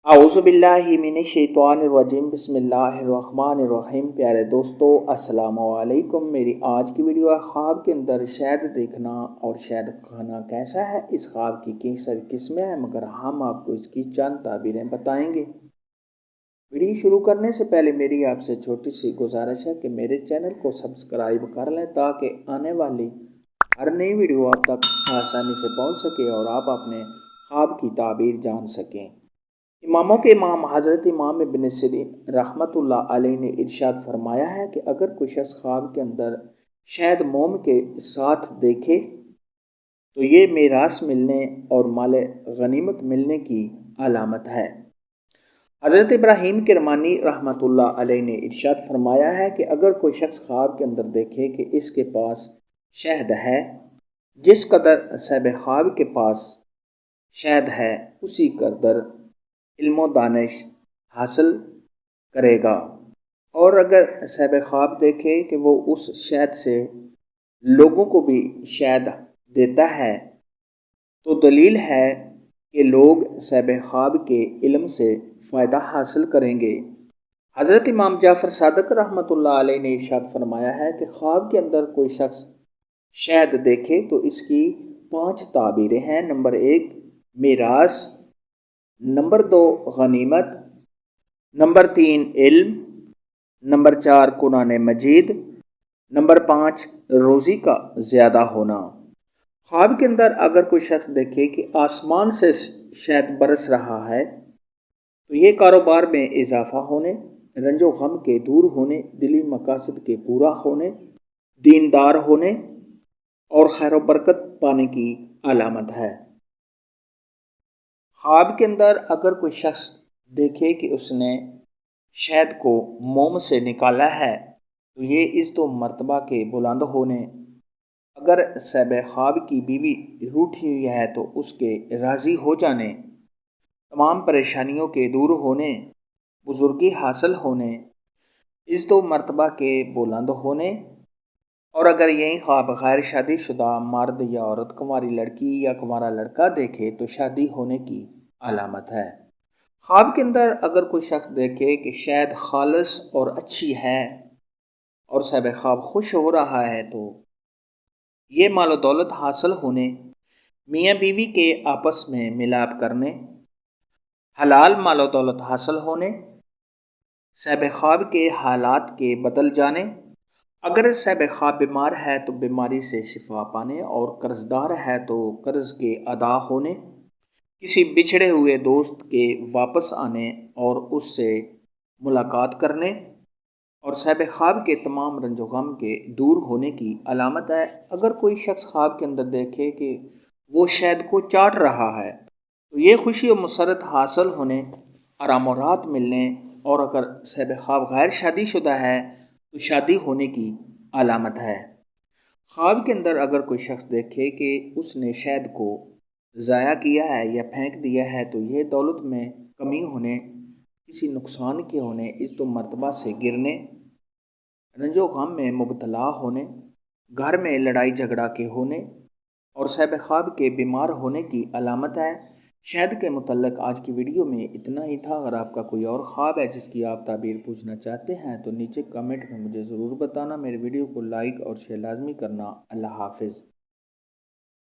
اعوذ باللہ من الشیطان الرجیم بسم اللہ الرحمن الرحیم۔ پیارے دوستو السلام علیکم۔ میری آج کی ویڈیو ہے خواب کے اندر شہد دیکھنا اور شہد کھانا کیسا ہے۔ اس خواب کی کئی ساری قسمیں ہیں مگر ہم آپ کو اس کی چند تعبیریں بتائیں گے۔ ویڈیو شروع کرنے سے پہلے میری آپ سے چھوٹی سی گزارش ہے کہ میرے چینل کو سبسکرائب کر لیں تاکہ آنے والی ہر نئی ویڈیو آپ تک آسانی سے پہنچ سکے اور آپ اپنے خواب کی تعبیر جان سکیں۔ اماموں کے امام حضرت امام ابن سیرین رحمۃ اللہ علیہ نے ارشاد فرمایا ہے کہ اگر کوئی شخص خواب کے اندر شہد موم کے ساتھ دیکھے تو یہ میراث ملنے اور مال غنیمت ملنے کی علامت ہے۔ حضرت ابراہیم کرمانی رحمۃ اللہ علیہ نے ارشاد فرمایا ہے کہ اگر کوئی شخص خواب کے اندر دیکھے کہ اس کے پاس شہد ہے، جس قدر صاحب خواب کے پاس شہد ہے اسی قدر علم و دانش حاصل کرے گا، اور اگر صاحب خواب دیکھے کہ وہ اس شہد سے لوگوں کو بھی شہد دیتا ہے تو دلیل ہے کہ لوگ صاحب خواب کے علم سے فائدہ حاصل کریں گے۔ حضرت امام جعفر صادق رحمۃ اللہ علیہ نے ارشاد فرمایا ہے کہ خواب کے اندر کوئی شخص شہد دیکھے تو اس کی 5 تعبیریں ہیں۔ نمبر 1 میراث، نمبر 2 غنیمت، نمبر 3 علم، نمبر 4 قرآن مجید، نمبر 5 روزی کا زیادہ ہونا۔ خواب کے اندر اگر کوئی شخص دیکھے کہ آسمان سے شہد برس رہا ہے تو یہ کاروبار میں اضافہ ہونے، رنج و غم کے دور ہونے، دلی مقاصد کے پورا ہونے، دیندار ہونے اور خیر و برکت پانے کی علامت ہے۔ خواب کے اندر اگر کوئی شخص دیکھے کہ اس نے شہد کو موم سے نکالا ہے تو یہ اس 2 مرتبہ کے بلند ہونے، اگر صاحب خواب کی بیوی روٹھی ہوئی ہے تو اس کے راضی ہو جانے، تمام پریشانیوں کے دور ہونے، بزرگی حاصل ہونے، اس 2 مرتبہ کے بلند ہونے، اور اگر یہی خواب غیر شادی شدہ مرد یا عورت، کنواری لڑکی یا کنوارا لڑکا دیکھے تو شادی ہونے کی علامت ہے۔ خواب کے اندر اگر کوئی شخص دیکھے کہ شہد خالص اور اچھی ہے اور صاحب خواب خوش ہو رہا ہے تو یہ مال و دولت حاصل ہونے، میاں بیوی کے آپس میں ملاپ کرنے، حلال مال و دولت حاصل ہونے، صاحب خواب کے حالات کے بدل جانے، اگر صاحب خواب بیمار ہے تو بیماری سے شفا پانے، اور قرض دار ہے تو قرض کے ادا ہونے، کسی بچھڑے ہوئے دوست کے واپس آنے اور اس سے ملاقات کرنے، اور صاحب خواب کے تمام رنج و غم کے دور ہونے کی علامت ہے۔ اگر کوئی شخص خواب کے اندر دیکھے کہ وہ شہد کو چاٹ رہا ہے تو یہ خوشی و مسرت حاصل ہونے، آرام و راحت ملنے، اور اگر صاحب خواب غیر شادی شدہ ہے تو شادی ہونے کی علامت ہے۔ خواب کے اندر اگر کوئی شخص دیکھے کہ اس نے شہد کو ضائع کیا ہے یا پھینک دیا ہے تو یہ دولت میں کمی ہونے، کسی نقصان کے ہونے، اس 2 مرتبہ سے گرنے، رنج و غم میں مبتلا ہونے، گھر میں لڑائی جھگڑا کے ہونے اور صاحب خواب کے بیمار ہونے کی علامت ہے۔ شہد کے متعلق آج کی ویڈیو میں اتنا ہی تھا۔ اگر آپ کا کوئی اور خواب ہے جس کی آپ تعبیر پوچھنا چاہتے ہیں تو نیچے کمنٹ میں مجھے ضرور بتانا۔ میرے ویڈیو کو لائک اور شیئر لازمی کرنا۔ اللہ حافظ۔